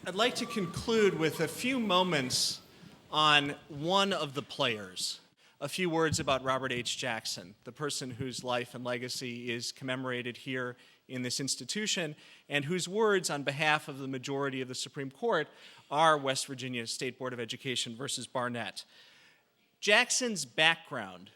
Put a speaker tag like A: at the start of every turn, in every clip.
A: I'd like to conclude with a few moments on one of the players. A few words about Robert H. Jackson, the person whose life and legacy is commemorated here in this institution, and whose words on behalf of the majority of the Supreme Court are West Virginia State Board of Education versus Barnette. Jackson's background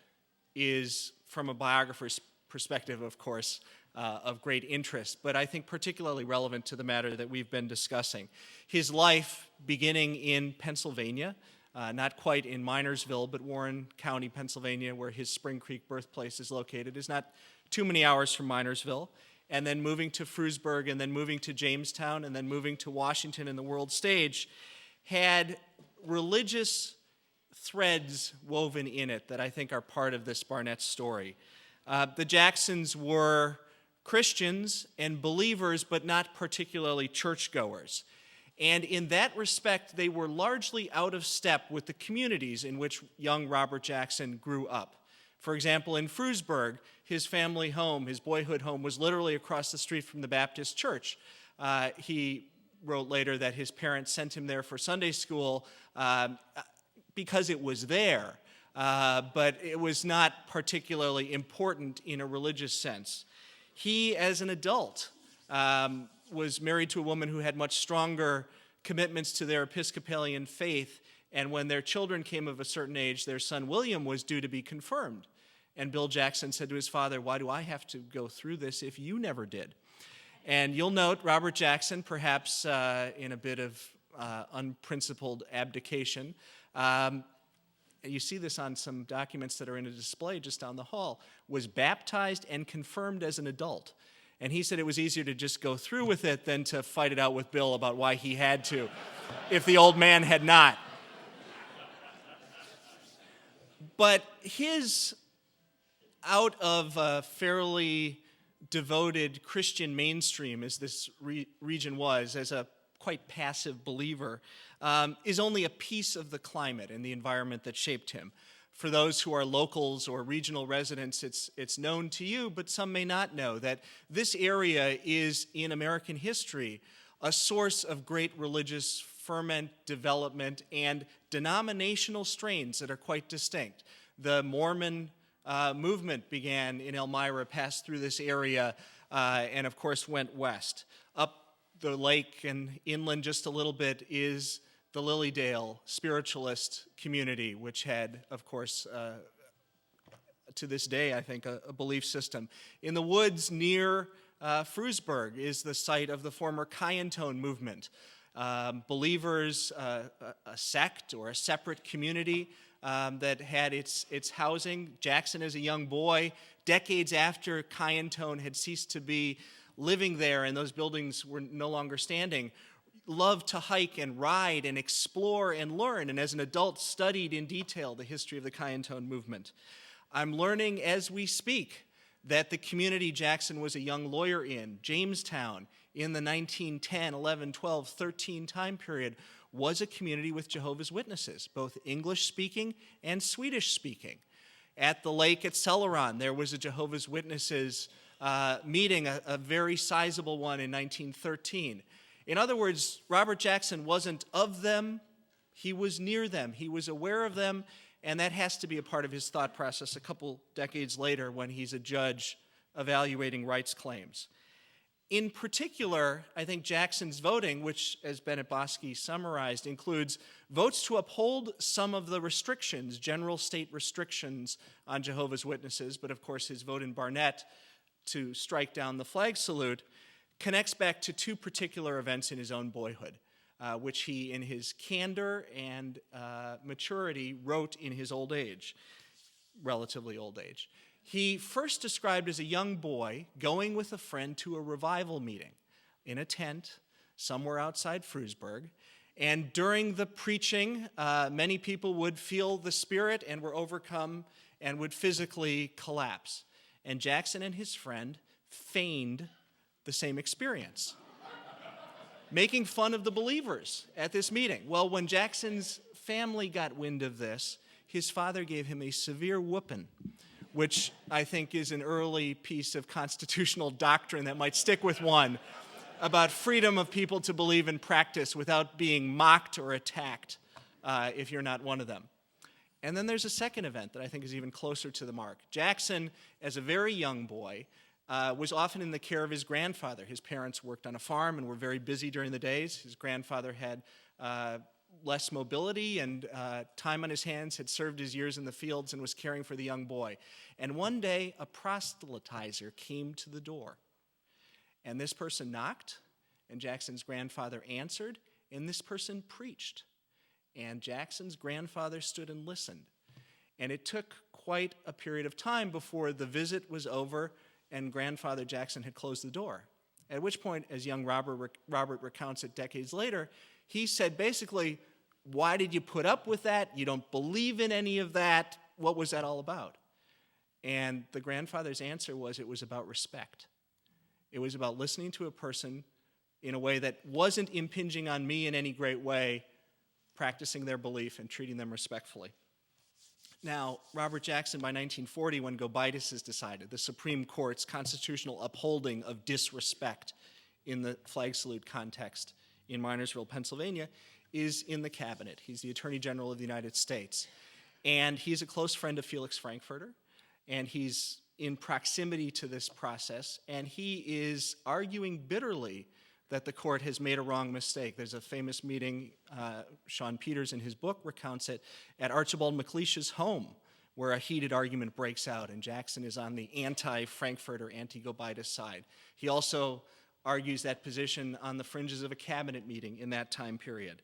A: is, from a biographer's perspective, of course, of great interest, but I think particularly relevant to the matter that we've been discussing. His life beginning in Pennsylvania, not quite in Minersville, but Warren County, Pennsylvania, where his Spring Creek birthplace is located, is not too many hours from Minersville, and then moving to Frewsburg, and then moving to Jamestown, and then moving to Washington and the world stage, had religious threads woven in it that I think are part of this Barnette story. The Jacksons were Christians and believers, but not particularly churchgoers. And in that respect, they were largely out of step with the communities in which young Robert Jackson grew up. For example, in Frewsburg, his family home, his boyhood home, was literally across the street from the Baptist church. He wrote later that his parents sent him there for Sunday school because it was there, but it was not particularly important in a religious sense. He, as an adult, was married to a woman who had much stronger commitments to their Episcopalian faith, and when their children came of a certain age, their son William was due to be confirmed. And Bill Jackson said to his father, "Why do I have to go through this if you never did?" And you'll note Robert Jackson, perhaps in a bit of unprincipled abdication, you see this on some documents that are in a display just down the hall, was baptized and confirmed as an adult. And he said it was easier to just go through with it than to fight it out with Bill about why he had to, if the old man had not. But his, out of a fairly devoted Christian mainstream, as this region was, as a quite passive believer, is only a piece of the climate and the environment that shaped him. For those who are locals or regional residents, it's known to you, but some may not know that this area is, in American history, a source of great religious ferment, development, and denominational strains that are quite distinct. The Mormon movement began in Elmira, passed through this area, and of course went west. Up the lake and inland just a little bit is the Lilydale spiritualist community, which had, of course, to this day, I think, a belief system. In the woods near Frewsburg is the site of the former Kayentone movement. Believers, a sect or a separate community that had its housing. Jackson, as a young boy, decades after Kayentone had ceased to be living there and those buildings were no longer standing, loved to hike and ride and explore and learn, and as an adult studied in detail the history of the Kayentone movement. I'm learning as we speak that the community Jackson was a young lawyer in, Jamestown, in the 1910, 11, 12, 13 time period, was a community with Jehovah's Witnesses, both English-speaking and Swedish-speaking. At the lake at Celeron, there was a Jehovah's Witnesses meeting, a very sizable one in 1913. In other words, Robert Jackson wasn't of them, he was near them, he was aware of them, and that has to be a part of his thought process a couple decades later when he's a judge evaluating rights claims. In particular, I think Jackson's voting, which, as Bennett Bosky summarized, includes votes to uphold some of the restrictions, general state restrictions on Jehovah's Witnesses, but of course his vote in Barnette to strike down the flag salute, connects back to two particular events in his own boyhood, which he, in his candor and maturity, wrote in his old age, relatively old age. He first described as a young boy going with a friend to a revival meeting in a tent somewhere outside Frewsburg, and during the preaching, many people would feel the Spirit and were overcome and would physically collapse. And Jackson and his friend feigned the same experience, making fun of the believers at this meeting. Well, when Jackson's family got wind of this, his father gave him a severe whooping, which I think is an early piece of constitutional doctrine that might stick with one. about freedom of people to believe and practice without being mocked or attacked if you're not one of them. And then there's a second event that I think is even closer to the mark. Jackson, as a very young boy, was often in the care of his grandfather. His parents worked on a farm and were very busy during the days. His grandfather had less mobility and time on his hands, had served his years in the fields and was caring for the young boy. And one day, a proselytizer came to the door. And this person knocked, and Jackson's grandfather answered, and this person preached. And Jackson's grandfather stood and listened. And it took quite a period of time before the visit was over and grandfather Jackson had closed the door. At which point, as young Robert recounts it decades later, he said basically, why did you put up with that? You don't believe in any of that. What was that all about? And the grandfather's answer was, it was about respect. It was about listening to a person in a way that wasn't impinging on me in any great way, practicing their belief and treating them respectfully. Now, Robert Jackson, by 1940, when Gobitis is decided, the Supreme Court's constitutional upholding of disrespect in the flag salute context in Minersville, Pennsylvania, is in the cabinet. He's the Attorney General of the United States. And he's a close friend of Felix Frankfurter, and he's in proximity to this process, and he is arguing bitterly that the court has made a wrong mistake. There's a famous meeting, Sean Peters in his book recounts it, at Archibald MacLeish's home, where a heated argument breaks out, and Jackson is on the anti-Frankfurter, anti-Gobitis side. He also argues that position on the fringes of a cabinet meeting in that time period.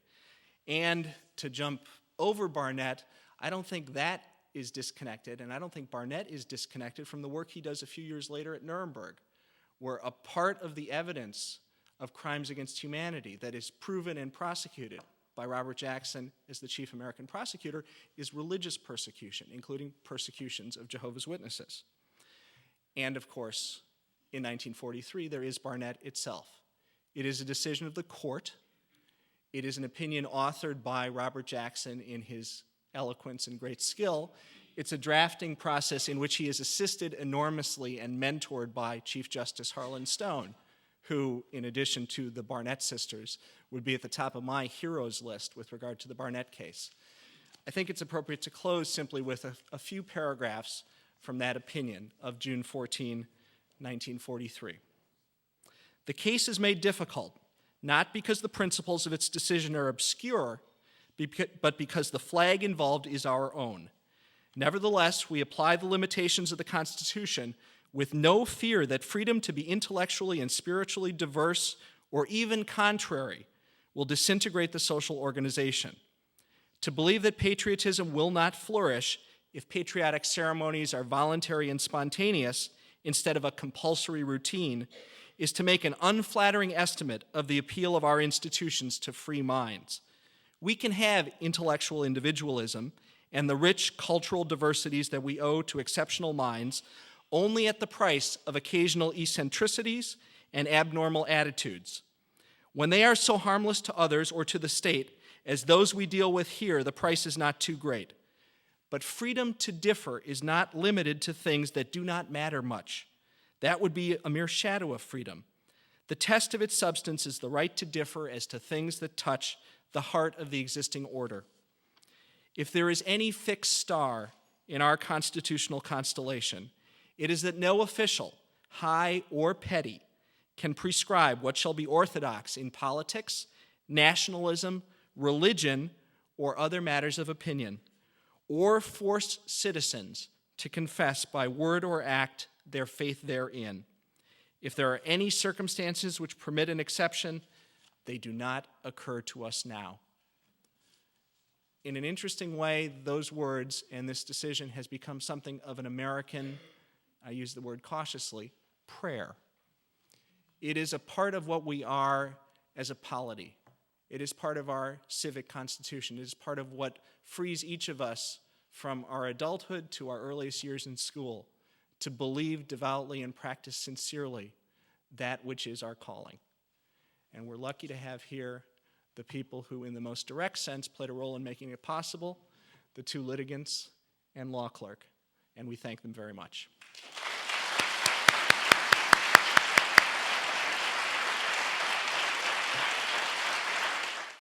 A: And to jump over Barnette, I don't think that is disconnected, and I don't think Barnette is disconnected from the work he does a few years later at Nuremberg, where a part of the evidence of crimes against humanity that is proven and prosecuted by Robert Jackson as the chief American prosecutor is religious persecution, including persecutions of Jehovah's Witnesses. And of course, in 1943, there is Barnette itself. It is a decision of the court. It is an opinion authored by Robert Jackson in his eloquence and great skill. It's a drafting process in which he is assisted enormously and mentored by Chief Justice Harlan Stone, who, in addition to the Barnette sisters, would be at the top of my heroes list with regard to the Barnette case. I think it's appropriate to close simply with a few paragraphs from that opinion of June 14, 1943. The case is made difficult, not because the principles of its decision are obscure, but because the flag involved is our own. Nevertheless, we apply the limitations of the Constitution with no fear that freedom to be intellectually and spiritually diverse or even contrary will disintegrate the social organization. To believe that patriotism will not flourish if patriotic ceremonies are voluntary and spontaneous instead of a compulsory routine is to make an unflattering estimate of the appeal of our institutions to free minds. We can have intellectual individualism and the rich cultural diversities that we owe to exceptional minds only at the price of occasional eccentricities and abnormal attitudes. When they are so harmless to others or to the state as those we deal with here, the price is not too great. But freedom to differ is not limited to things that do not matter much. That would be a mere shadow of freedom. The test of its substance is the right to differ as to things that touch the heart of the existing order. If there is any fixed star in our constitutional constellation, it is that no official, high or petty, can prescribe what shall be orthodox in politics, nationalism, religion, or other matters of opinion, or force citizens to confess by word or act their faith therein. If there are any circumstances which permit an exception, they do not occur to us now. In an interesting way, those words and this decision has become something of an American, I use the word cautiously, prayer. It is a part of what we are as a polity. It is part of our civic constitution. It is part of what frees each of us from our adulthood to our earliest years in school to believe devoutly and practice sincerely that which is our calling. And we're lucky to have here the people who, in the most direct sense, played a role in making it possible, the two litigants and law clerk, and we thank them very much.